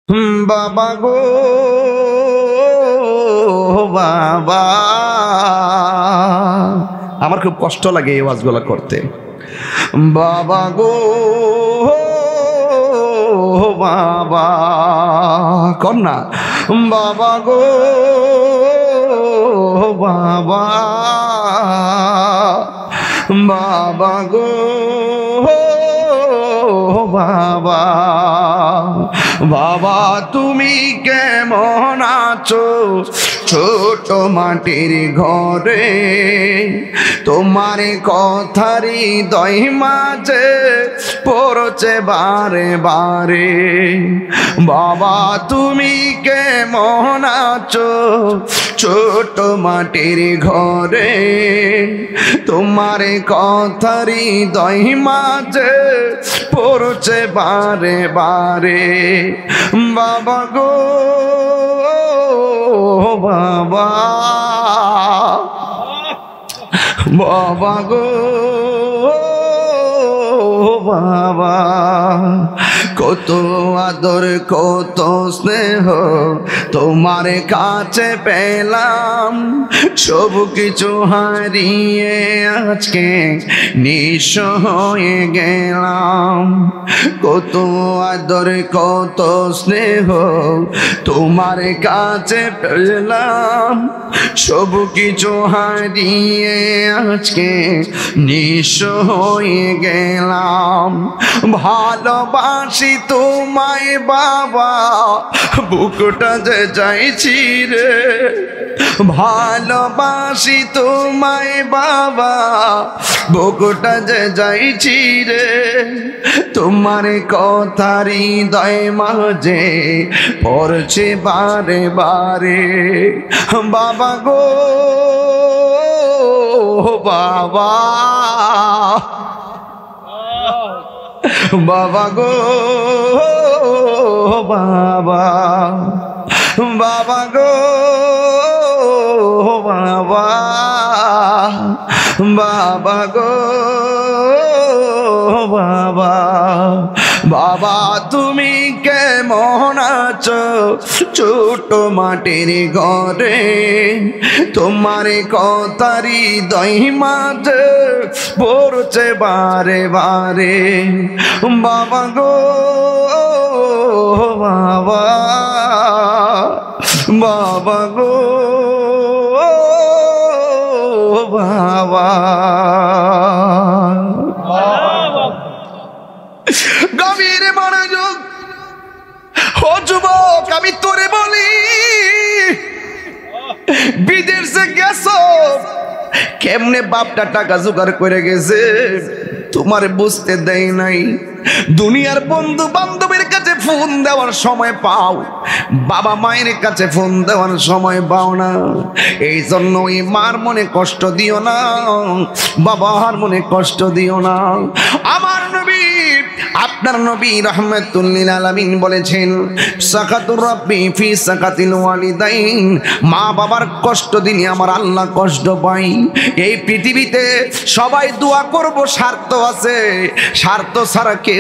বাবা গো বাবা, আমার খুব কষ্ট লাগে এই ওয়াজগুলো করতে। বাবা গো বাবা, কর না। বাবা গো বাবা, বাবা গো বাবা, বাবা তুমি কেমন আছো ছোট মাটির ঘরে? তোমার কথারি হৃদয় মাঝে পড়ছে বারে বারে। বাবা তুমি কেমন আছো ছোট মাটির ঘরে? তোমার কথারি হৃদয় মাঝে পড়ছে বারে বারে। বাবা গো বাবা, বাবা গো বাবা, কত আদর কত স্নেহ তোমার কাছে পেলাম, সব কিছু হারিয়ে আজকে নিঃস্ব হয়ে গেলাম। কত আদর কত স্নেহ তোমার কাছে পেলাম, সব কিছু হারিয়ে আজকে নিঃস্ব হয়ে গেলাম। ভালোবাসি তোমায় বাবা, বুকটা যে চাইছি রে। ভালোবাসি তোমায় বাবা, বুকটা যে চাইছি রে। তোমার কথার হৃদয় মাঝে পড়ছে বারে বারে। বাবা গো বাবা, বাবা গো বাবা, বাবা গো বাবা, বাবা গো বাবা, বাবা তুমি কেমন আছো ছোট মাটির ঘরে? তোমার কথারি হৃদয় মাঝে পড়ছে বারে বারে। বাবা গো বাবা, বাবা গো বাবা। গভীর মনোযোগ। ও যুবক, আমি তোরে বলি, বিদেশে গেছো কেমনে বাপটা টাকা জোগাড় করে গেছে তোমার বুঝতে দেয় নাই। দুনিয়ার বন্ধু বান্ধবের কাছে ফোন দেওয়ার সময় পাও, বাবা মায়ের কাছে ফোন দেওয়ার সময় পাও না। এই জন্য ওই মার মনে কষ্ট দিও না, বাবার মনে কষ্ট দিও না। আমার নবী, আপনার নবী রাহমাতুল লিল আলামিন বলেছেন, সাকাতুর রাব্বি ফি সাকাতিল ওয়ালিদাইন। মা বাবার কষ্ট দিলে আমার আল্লাহ কষ্ট পাই। এই পৃথিবীতে সবাই দোয়া করব, স্বার্থ আছে, স্বার্থ ছাড়া কেউ